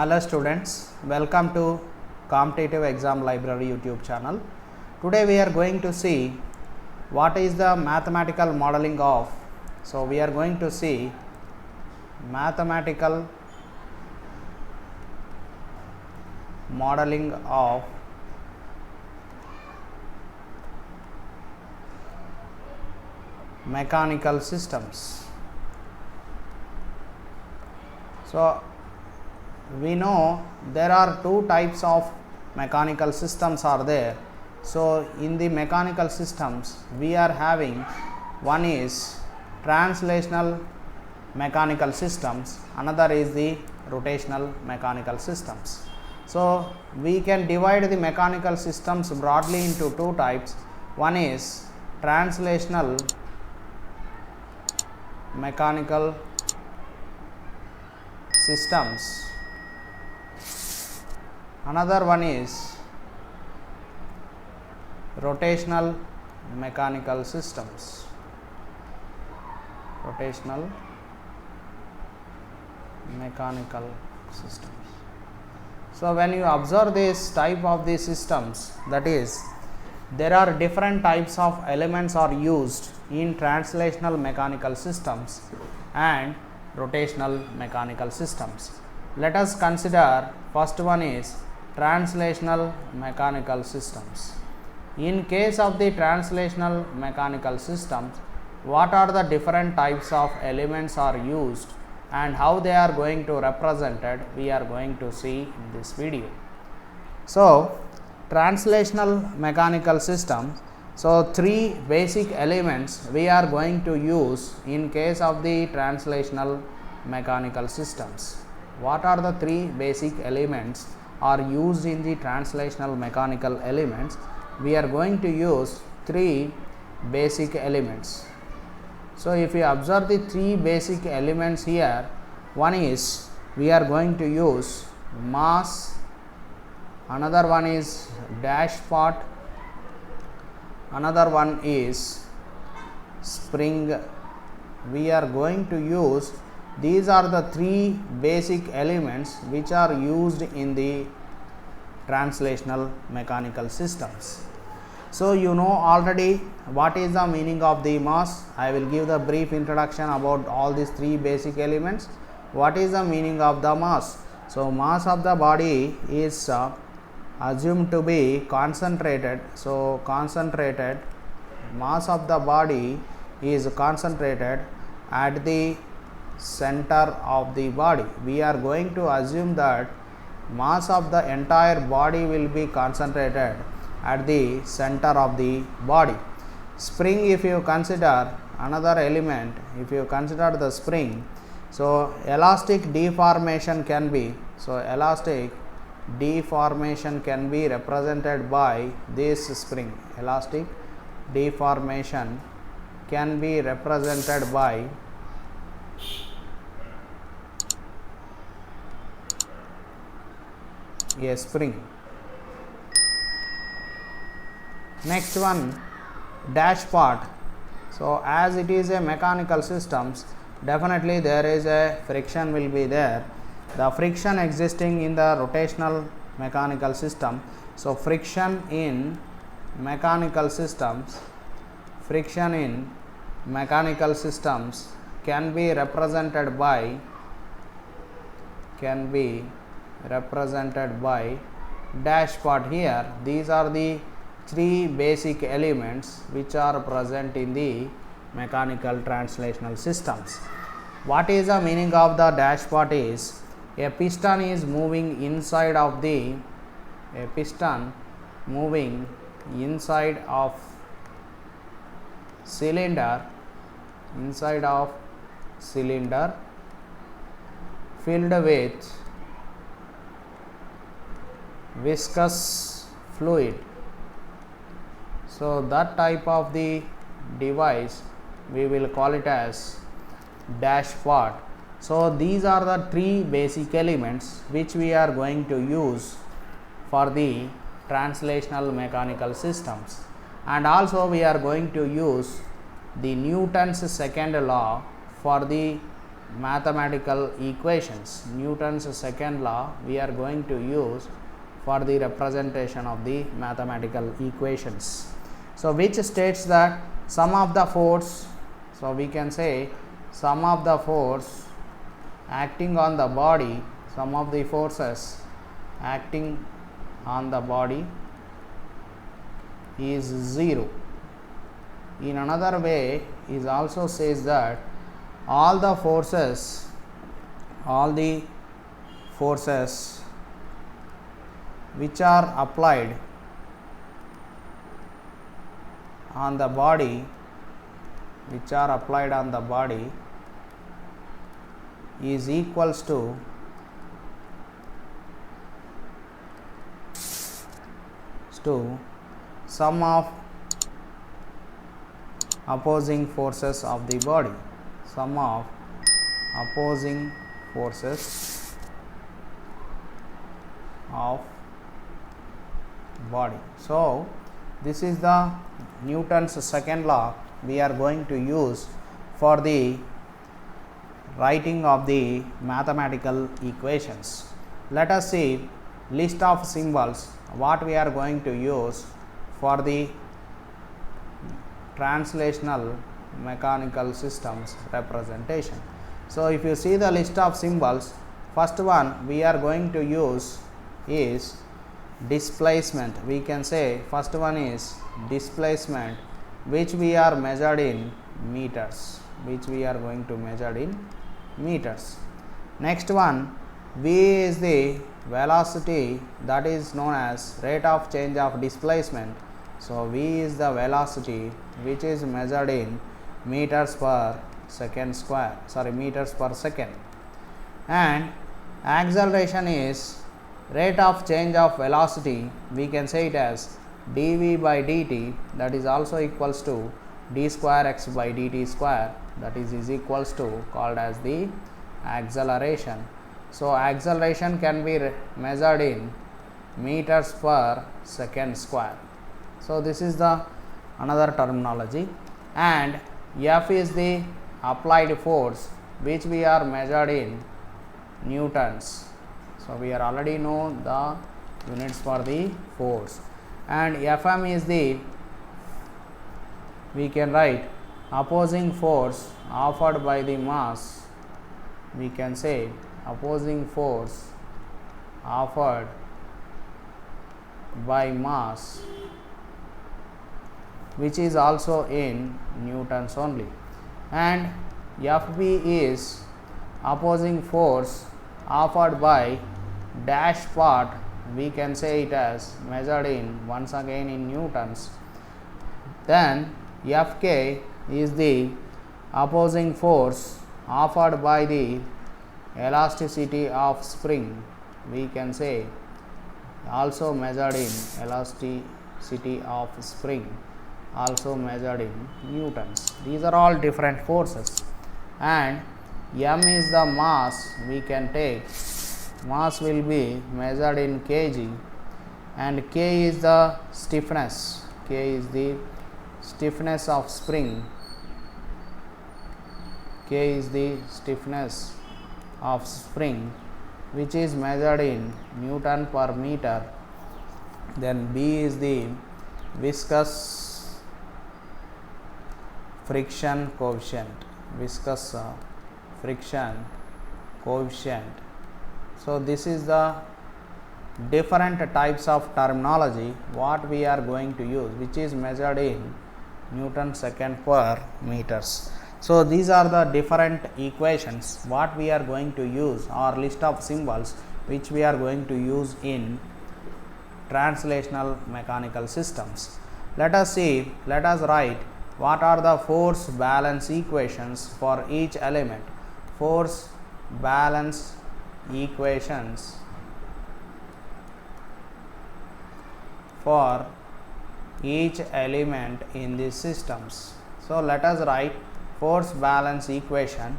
Hello students, welcome to Competitive Exam Library YouTube channel. Today we are going to see what is the mathematical modeling of. So we are going to see mathematical modeling of mechanical systems. So we know there are two types of mechanical systems are there. So in the mechanical systems we are having one is translational mechanical systems, another is the rotational mechanical systems. So we can divide the mechanical systems broadly into two types. One is translational mechanical systems, another one is rotational mechanical systems. Rotational mechanical systems. So when you observe this type of the systems, that is, there are different types of elements are used in translational mechanical systems and rotational mechanical systems. Let us consider first one is translational mechanical systems. In case of the translational mechanical systems, what are the different types of elements are used and how they are going to represented, we are going to see in this video. So translational mechanical system, so three basic elements we are going to use in case of the translational mechanical systems. What are the three basic elements are used in the translational mechanical elements? We are going to use three basic elements. So if you observe the three basic elements here, one is we are going to use mass, another one is dashpot, another one is spring. We are going to use, these are the three basic elements which are used in the translational mechanical systems. So you know already what is the meaning of the mass. I will give the brief introduction about all these three basic elements. What is the meaning of the mass? So mass of the body is assumed to be concentrated. So concentrated mass of the body is concentrated at the center of the body. We are going to assume that mass of the entire body will be concentrated at the center of the body. Spring, if you consider another element, if you consider the spring, so elastic deformation can be, so elastic deformation can be represented by this spring. Elastic deformation can be represented by a spring. Next one, dashpot. So as it is a mechanical systems, definitely there is a friction will be there. The friction existing in the rotational mechanical system. So friction in mechanical systems, friction in mechanical systems can be represented by dashpot here. These are the three basic elements which are present in the mechanical translational systems. What is the meaning of the dashpot is, a piston is moving inside of the, a piston moving inside of cylinder, inside of cylinder filled with viscous fluid. So that type of the device we will call it as dashpot. So these are the three basic elements which we are going to use for the translational mechanical systems, and also we are going to use the Newton's second law for the mathematical equations. Newton's second law we are going to use for the representation of the mathematical equations. So, which states that sum of the force, so we can say sum of the force acting on the body, sum of the forces acting on the body is 0. In another way, it also says that all the forces which are applied on the body is equals to sum of opposing forces of the body, sum of opposing forces of body. So, this is the Newton's second law we are going to use for the writing of the mathematical equations. Let us see list of symbols what we are going to use for the translational mechanical systems representation. So, if you see the list of symbols, first one we are going to use is displacement. We can say first one is displacement, which we are measured in meters, Next one, V is the velocity, that is known as rate of change of displacement. So, V is the velocity which is measured in meters per second, and acceleration is rate of change of velocity. We can say it as dv by dt, that is also equals to d square x by dt square, that is equals to called as the acceleration. So, acceleration can be measured in meters per second square. So, this is the another terminology, and F is the applied force which we are measured in newtons. So, we are already know the units for the force, and Fm is the, we can write opposing force offered by the mass. We can say opposing force offered by mass, which is also in newtons only, and Fb is opposing force offered by dash part. We can say it as measured in once again in newtons. Then Fk is the opposing force offered by the elasticity of spring. We can say also measured in elasticity of spring, also measured in newtons. These are all different forces, and m is the mass. We can take mass will be measured in kg, and k is the stiffness. K is the stiffness of spring. K is the stiffness of spring, which is measured in Newton per meter. Then B is the viscous friction coefficient. Viscous friction coefficient. So, this is the different types of terminology what we are going to use, which is measured in Newton second per meters. So, these are the different equations what we are going to use, or list of symbols which we are going to use in translational mechanical systems. Let us see, let us write what are the force balance equations for each element. Force balance equations for each element in these systems. So, let us write force balance equation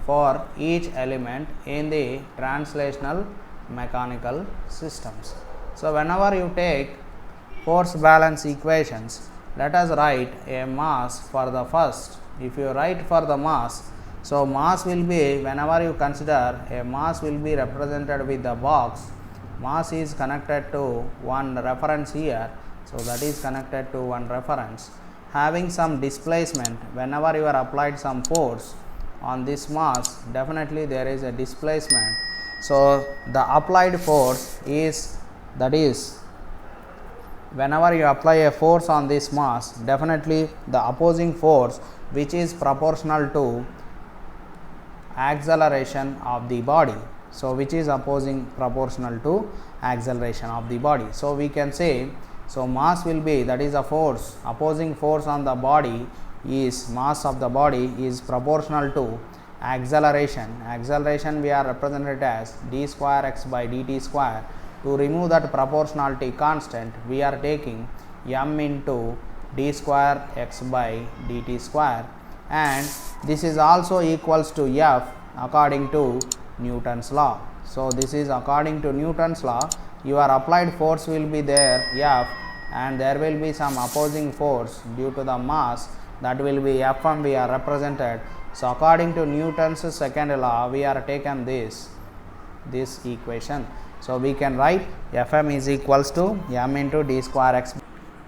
for each element in the translational mechanical systems. So, whenever you take force balance equations, let us write a mass for the first. If you write for the mass, So mass will be, whenever you consider a mass will be represented with the box, mass is connected to one reference here. So that is connected to one reference having some displacement. Whenever you are applied some force on this mass, definitely there is a displacement. So the applied force is, that is, whenever you apply a force on this mass, definitely the opposing force which is proportional to acceleration of the body. So which is opposing proportional to acceleration of the body. So we can say, so mass will be, that is a force, opposing force on the body is, mass of the body is proportional to acceleration. Acceleration we are represented as d square x by dt square. To remove that proportionality constant, we are taking m into d square x by dt square, and this is also equals to F according to Newton's law. So this is according to Newton's law. Your applied force will be there F, and there will be some opposing force due to the mass, that will be Fm we are represented. So according to Newton's second law, we are taken this equation. So we can write Fm is equals to m into d square x.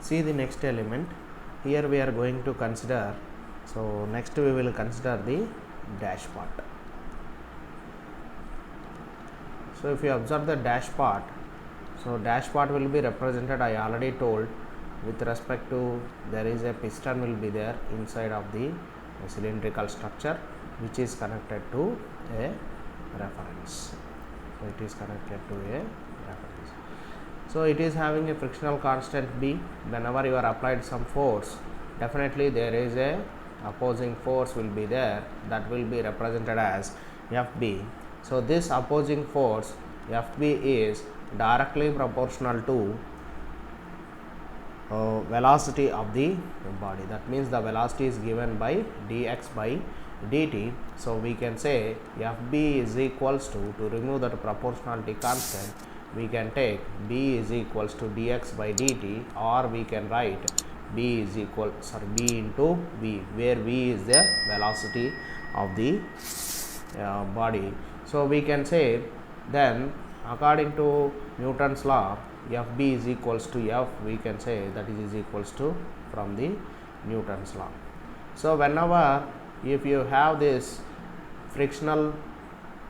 See the next element. Here we are going to consider, so next we will consider the dash part. So if you observe the dash part, so dash part will be represented, I already told, with respect to, there is a piston will be there inside of the cylindrical structure which is connected to a reference. So it is connected to a reference. So it is having a frictional constant B. Whenever you are applied some force, definitely there is a opposing force will be there, that will be represented as Fb. So this opposing force Fb is directly proportional to velocity of the body. That means the velocity is given by dx by dt. So we can say Fb is equals to remove that proportionality constant, we can take b is equals to dx by dt, or we can write b is equal, b into v, where v is the velocity of the body. So we can say, then according to Newton's law, Fb is equals to F, we can say that is equals to from the Newton's law. So whenever, if you have this frictional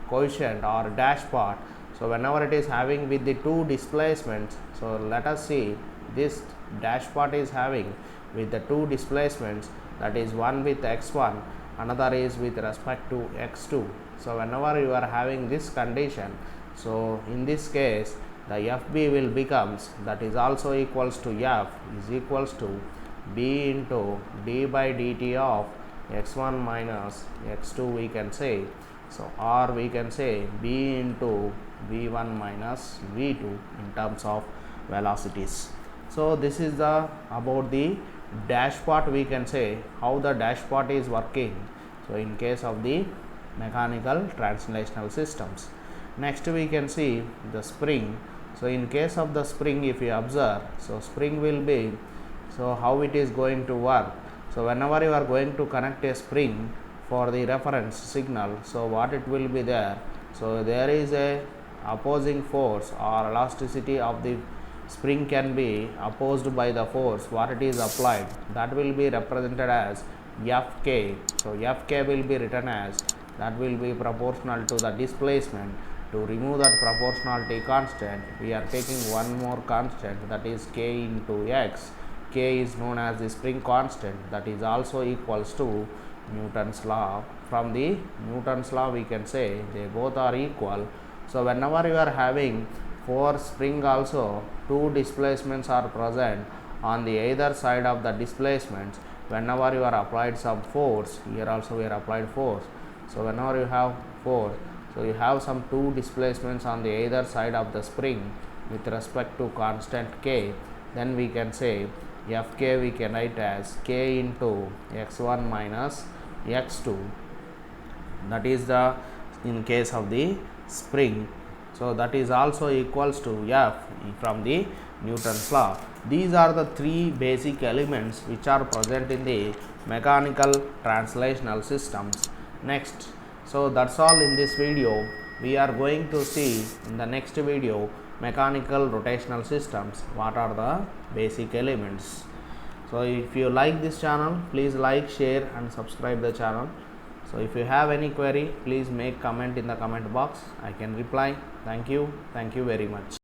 coefficient or dash part, so whenever it is having with the two displacements, so let us see, this dash part is having with the two displacements, that is one with x1, another is with respect to x2. So whenever you are having this condition, so in this case the Fb will becomes, that is also equals to F is equals to b into d by dt of x1 minus x2, we can say. So or we can say b into v1 minus v2 in terms of velocities. So this is the about the dash part, we can say how the dash part is working. So in case of the mechanical translational systems. Next we can see the spring. So in case of the spring, if you observe, so spring will be, so how it is going to work. So whenever you are going to connect a spring for the reference signal, so what it will be there, so there is a opposing force or elasticity of the spring can be opposed by the force what it is applied, that will be represented as Fk. So Fk will be written as, that will be proportional to the displacement. To remove that proportionality constant, we are taking one more constant, that is k into x. K is known as the spring constant, that is also equals to Newton's law. From the Newton's law, we can say they both are equal. So whenever you are having for spring also, two displacements are present on the either side of the displacements. Whenever you are applied some force, here also we are applied force. So whenever you have force, so you have some two displacements on the either side of the spring with respect to constant k, then we can say Fk we can write as k into x1 minus x2, that is the in case of the spring. So that is also equals to F from the Newton's law. These are the three basic elements which are present in the mechanical translational systems. next. So that's all in this video. We are going to see in the next video mechanical rotational systems, what are the basic elements. So if you like this channel, please like, share and subscribe the channel. So if you have any query, please make comment in the comment box. I can reply. Thank you very much.